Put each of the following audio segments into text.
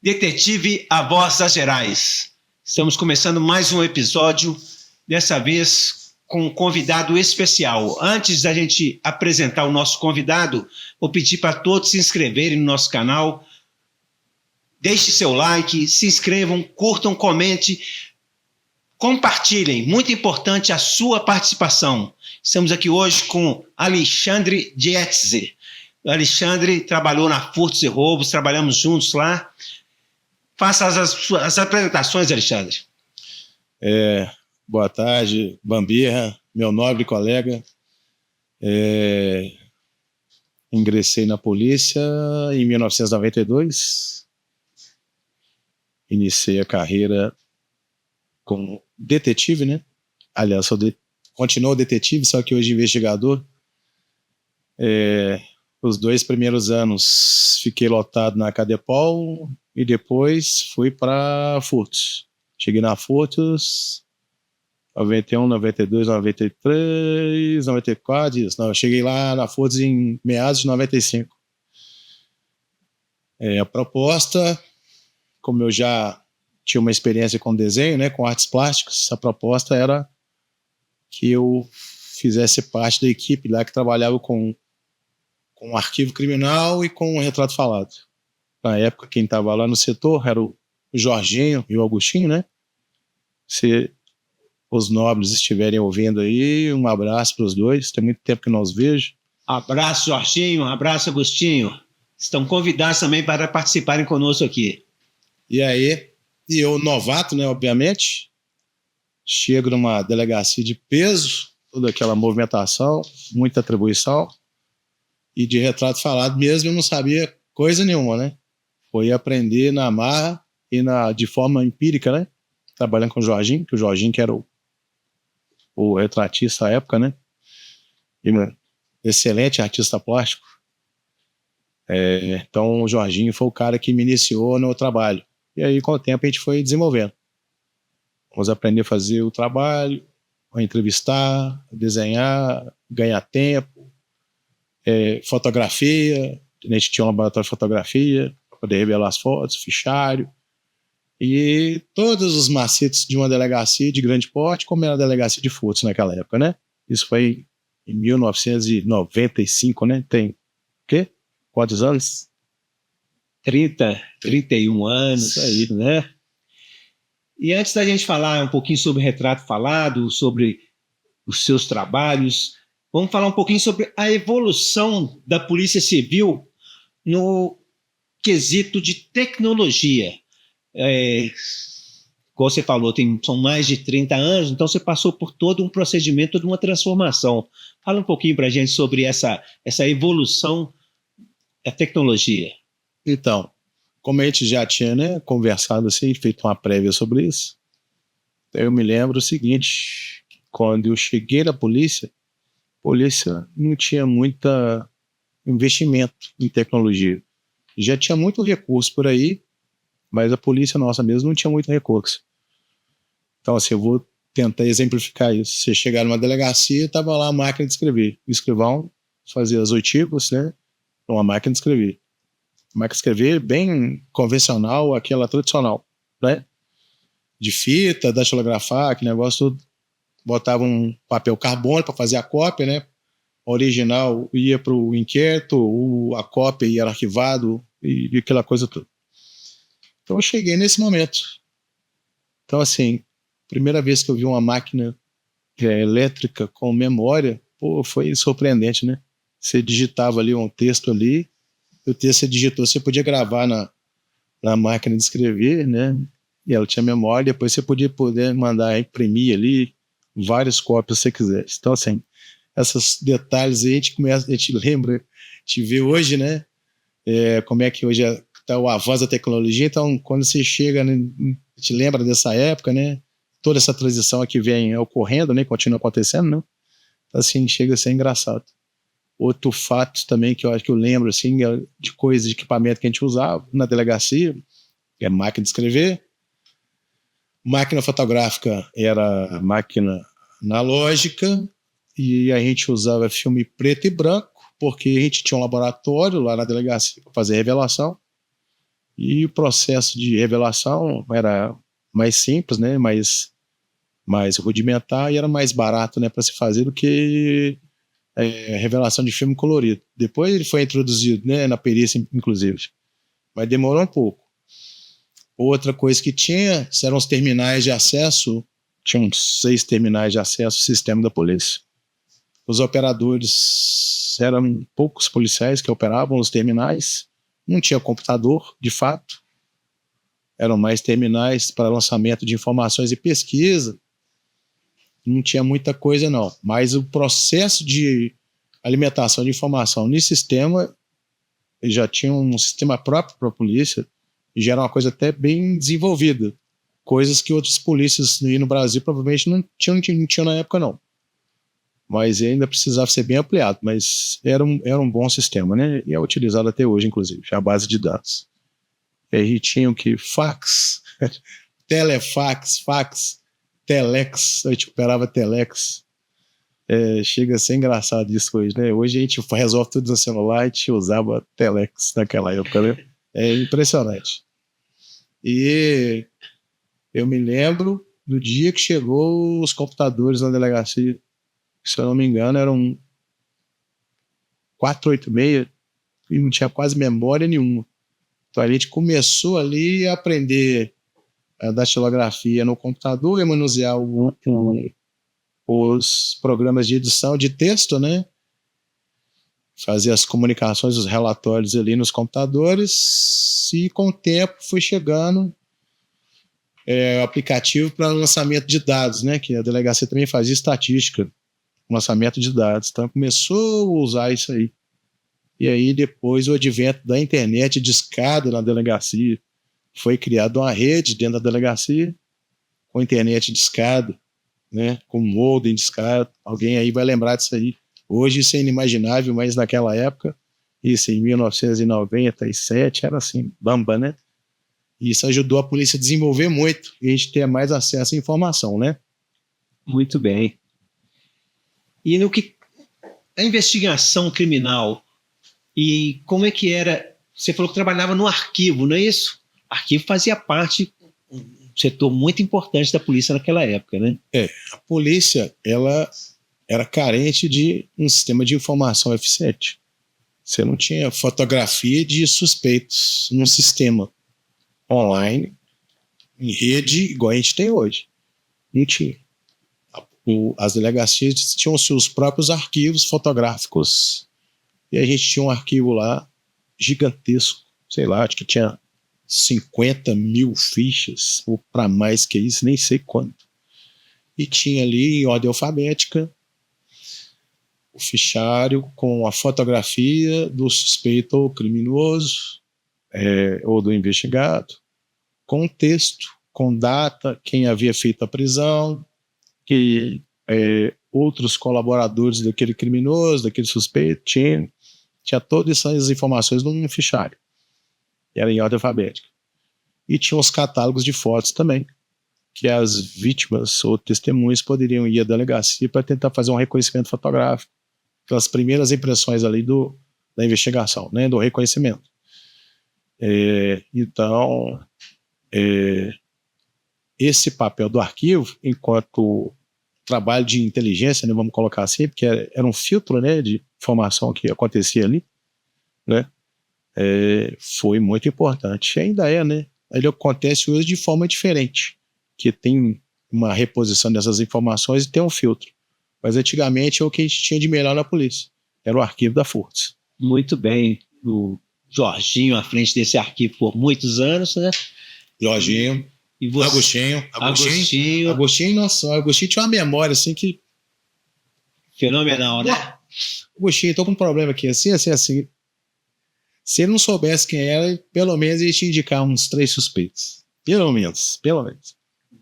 Detetive A Voz das Gerais. Estamos começando mais um episódio, dessa vez com um convidado especial. Antes da gente apresentar o nosso convidado, vou pedir para todos se inscreverem no nosso canal. Deixe seu like, se inscrevam, curtam, comentem, compartilhem. Muito importante a sua participação. Estamos aqui hoje com Alexandre Dietze. O Alexandre trabalhou na Furtos e Roubos, trabalhamos juntos lá. Faça as apresentações, Alexandre. Boa tarde, Bambirra, meu nobre colega. Ingressei na polícia em 1992. Iniciei a carreira como detetive, né? Aliás, continuo detetive, só que hoje investigador. Os 2 primeiros anos fiquei lotado na Cadepol e depois fui para Furtos. Cheguei na Furtos 91, 92, 93, 94, isso. Não, eu cheguei lá na Furtos em meados de 95. A proposta, como eu já tinha uma experiência com desenho, né, com artes plásticas, a proposta era que eu fizesse parte da equipe lá que trabalhava com arquivo criminal e com retrato falado. Na época, quem estava lá no setor era o Jorginho e o Augustinho, né? Se os nobres estiverem ouvindo aí, um abraço para os dois, tem muito tempo que não os vejo. Abraço, Jorginho, abraço, Agostinho. Estão convidados também para participarem conosco aqui. E aí, eu novato, né, obviamente, chego numa delegacia de peso, toda aquela movimentação, muita atribuição, e de retrato falado mesmo eu não sabia coisa nenhuma, né? Foi aprender na marra e de forma empírica, né? Trabalhando com o Jorginho, que o Jorginho que era o retratista à época, né? E, excelente artista plástico. Então o Jorginho foi o cara que me iniciou no trabalho. E aí com o tempo a gente foi desenvolvendo. Vamos aprender a fazer o trabalho, a entrevistar, a desenhar, ganhar tempo, fotografia. A gente tinha um laboratório de fotografia, poder revelar as fotos, fichário, e todos os macetes de uma delegacia de grande porte, como era a delegacia de Furtos naquela época, né? Isso foi em 1995, né? Tem o quê? Quantos anos? 31 anos. Isso aí, né? E antes da gente falar um pouquinho sobre retrato falado, sobre os seus trabalhos, vamos falar um pouquinho sobre a evolução da Polícia Civil no quesito de tecnologia. Como você falou, são mais de 30 anos, então você passou por todo um procedimento de uma transformação. Fala um pouquinho para a gente sobre essa evolução da tecnologia. Então, como a gente já tinha, né, conversado assim, feito uma prévia sobre isso, eu me lembro o seguinte: quando eu cheguei na polícia, a polícia não tinha muito investimento em tecnologia. Já tinha muito recurso por aí, mas a polícia nossa mesmo não tinha muito recurso. Então, assim, eu vou tentar exemplificar isso. Você chegar numa delegacia, estava lá a máquina de escrever. O escrivão fazia as oitivas, né, uma máquina de escrever. Máquina de escrever bem convencional, aquela tradicional, né? De fita, datilografar, aquele negócio tudo. Botava um papel carbono para fazer a cópia, né? O original ia para o inquérito, a cópia ia arquivado e aquela coisa toda. Então eu cheguei nesse momento. Então, assim, primeira vez que eu vi uma máquina elétrica com memória, foi surpreendente, né? Você digitava ali um texto ali, o texto você digitou, você podia gravar na máquina de escrever, né? E ela tinha memória, depois você poder mandar imprimir ali várias cópias se você quisesse. Então, assim, esses detalhes aí a gente lembra, a gente vê hoje, né? Como é que hoje está o avanço da tecnologia. Então, quando você chega, né, a gente lembra dessa época, né? Toda essa transição aqui vem ocorrendo, né? Continua acontecendo, né? Então, assim, chega a ser engraçado. Outro fato também que eu acho que eu lembro, assim, de coisas, de equipamento que a gente usava na delegacia, máquina de escrever, máquina fotográfica era máquina analógica, e a gente usava filme preto e branco, porque a gente tinha um laboratório lá na delegacia para fazer revelação. E o processo de revelação era mais simples, né? Mais rudimentar e era mais barato, né, para se fazer do que revelação de filme colorido. Depois ele foi introduzido, né, na perícia, inclusive. Mas demorou um pouco. Outra coisa que tinha eram os terminais de acesso. Tinham 6 terminais de acesso ao sistema da polícia. Os operadores eram poucos policiais que operavam os terminais. Não tinha computador, de fato. Eram mais terminais para lançamento de informações e pesquisa. Não tinha muita coisa, não. Mas o processo de alimentação de informação nesse sistema, já tinha um sistema próprio para a polícia, e já era uma coisa até bem desenvolvida. Coisas que outras polícias no Brasil provavelmente não tinham na época, não. Mas ainda precisava ser bem ampliado. Mas era um bom sistema, né? E é utilizado até hoje, inclusive, a base de dados. E aí tinha o que? Fax, telefax, fax, telex, a gente operava telex. Chega a ser engraçado isso hoje, né? Hoje a gente resolve tudo no celular, a gente usava telex naquela época, né? É impressionante. E eu me lembro do dia que chegou os computadores na delegacia, se eu não me engano eram 486 e não tinha quase memória nenhuma. Então a gente começou ali a aprender a datilografia no computador e manusear os programas de edição de texto, né? Fazer as comunicações, os relatórios ali nos computadores, e com o tempo foi chegando o aplicativo para lançamento de dados, né? Que a delegacia também fazia estatística, lançamento de dados. Então começou a usar isso aí. E aí depois o advento da internet de escada na delegacia, foi criada uma rede dentro da delegacia com internet de escada, né? Com modem de escada. Alguém aí vai lembrar disso aí. Hoje isso é inimaginável, mas naquela época, isso em 1997, era assim, bamba, né? E isso ajudou a polícia a desenvolver muito e a gente ter mais acesso à informação, né? Muito bem. E no que a investigação criminal, e como é que era? Você falou que trabalhava no arquivo, não é isso? O arquivo fazia parte, um setor muito importante da polícia naquela época, né? A polícia, ela era carente de um sistema de informação eficiente. Você não tinha fotografia de suspeitos num sistema online, em rede, igual a gente tem hoje. Não tinha. As delegacias tinham seus próprios arquivos fotográficos. E a gente tinha um arquivo lá gigantesco, sei lá, acho que tinha 50 mil fichas, ou para mais que isso, nem sei quanto. E tinha ali em ordem alfabética o fichário com a fotografia do suspeito ou criminoso, ou do investigado, com texto, com data, quem havia feito a prisão, que outros colaboradores daquele criminoso, daquele suspeito, tinha todas essas informações num fichário. Era em ordem alfabética. E tinha os catálogos de fotos também, que as vítimas ou testemunhas poderiam ir à delegacia para tentar fazer um reconhecimento fotográfico, pelas primeiras impressões ali da investigação, né, do reconhecimento. Então, esse papel do arquivo, enquanto trabalho de inteligência, né, vamos colocar assim, porque era um filtro, né, de informação que acontecia ali, né, foi muito importante. Ainda né? Ele acontece hoje de forma diferente, que tem uma reposição dessas informações e tem um filtro. Mas antigamente é o que a gente tinha de melhor na polícia. Era o arquivo da Força. Muito bem. O Jorginho à frente desse arquivo por muitos anos, né? Jorginho. E você? Agostinho, nossa, Agostinho tinha uma memória assim que... Fenomenal, né? Agostinho, tô com um problema aqui, assim. Se ele não soubesse quem era, pelo menos ele tinha indicar uns 3 suspeitos. Pelo menos.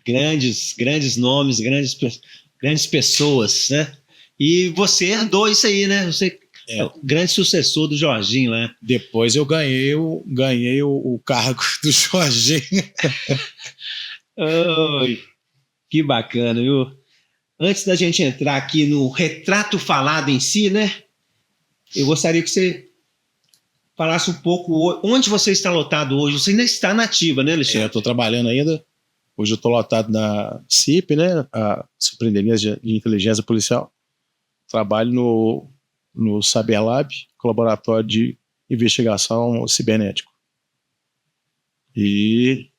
Grandes nomes, grandes pessoas, né? E você herdou isso aí, né? Você é o grande sucessor do Jorginho, né? Depois eu ganhei o cargo do Jorginho. Oi, que bacana, viu? Antes da gente entrar aqui no retrato falado em si, né? Eu gostaria que você falasse um pouco onde você está lotado hoje. Você ainda está na ativa, né, Alexandre? Eu estou trabalhando ainda. Hoje eu estou lotado na CIP, né, a Superintendência de Inteligência Policial. Trabalho no Cyberlab, Laboratório de Investigação Cibernético. E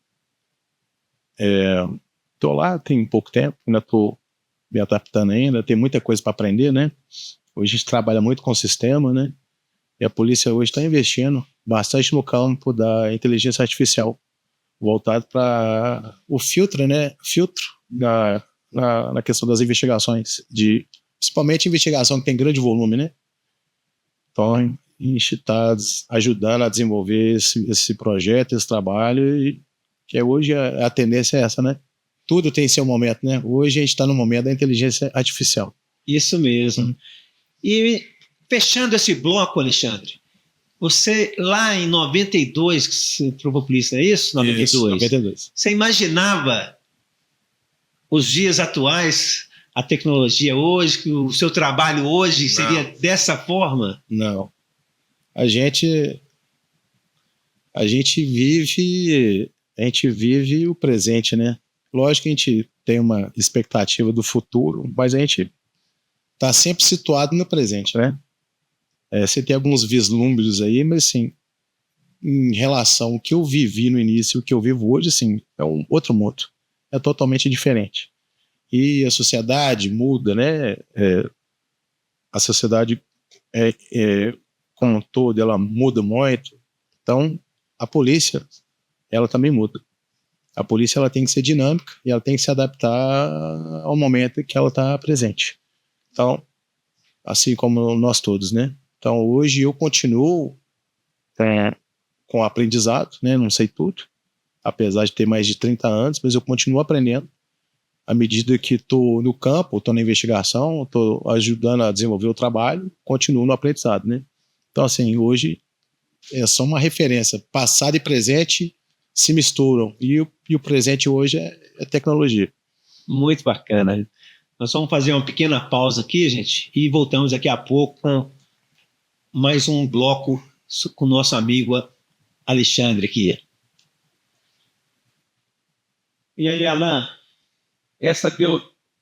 estou lá tem pouco tempo, ainda estou me adaptando ainda, tem muita coisa para aprender, né? Hoje a gente trabalha muito com o sistema, né? E a polícia hoje está investindo bastante no campo da inteligência artificial, voltado para o filtro, né? Filtro na questão das investigações, principalmente investigação que tem grande volume, né? Então, a gente está ajudando a desenvolver esse projeto, esse trabalho, e que hoje a tendência é essa, né? Tudo tem seu momento, né? Hoje a gente está no momento da inteligência artificial. Isso mesmo. E fechando esse bloco, Alexandre, você lá em 92, que você entrou para a polícia, é isso? 92. Isso, 92. Você imaginava os dias atuais, a tecnologia hoje, que o seu trabalho hoje seria dessa forma? Não. A gente vive o presente, né? Lógico que a gente tem uma expectativa do futuro, mas a gente está sempre situado no presente, né? Você tem alguns vislumbres aí, mas assim, em relação ao que eu vivi no início e o que eu vivo hoje, assim, é um outro mundo. É totalmente diferente. E a sociedade muda, né? A sociedade como um todo, ela muda muito. Então, a polícia, ela também muda. A polícia, ela tem que ser dinâmica e ela tem que se adaptar ao momento que ela está presente. Então, assim como nós todos, né? Então, hoje eu continuo com aprendizado, né? Não sei tudo, apesar de ter mais de 30 anos, mas eu continuo aprendendo. À medida que estou no campo, estou na investigação, estou ajudando a desenvolver o trabalho, continuo no aprendizado, né? Então, assim, hoje é só uma referência. Passado e presente se misturam. E o presente hoje é tecnologia. Muito bacana. Nós vamos fazer uma pequena pausa aqui, gente, e voltamos daqui a pouco com mais um bloco com o nosso amigo Alexandre aqui. E aí, Alain, essa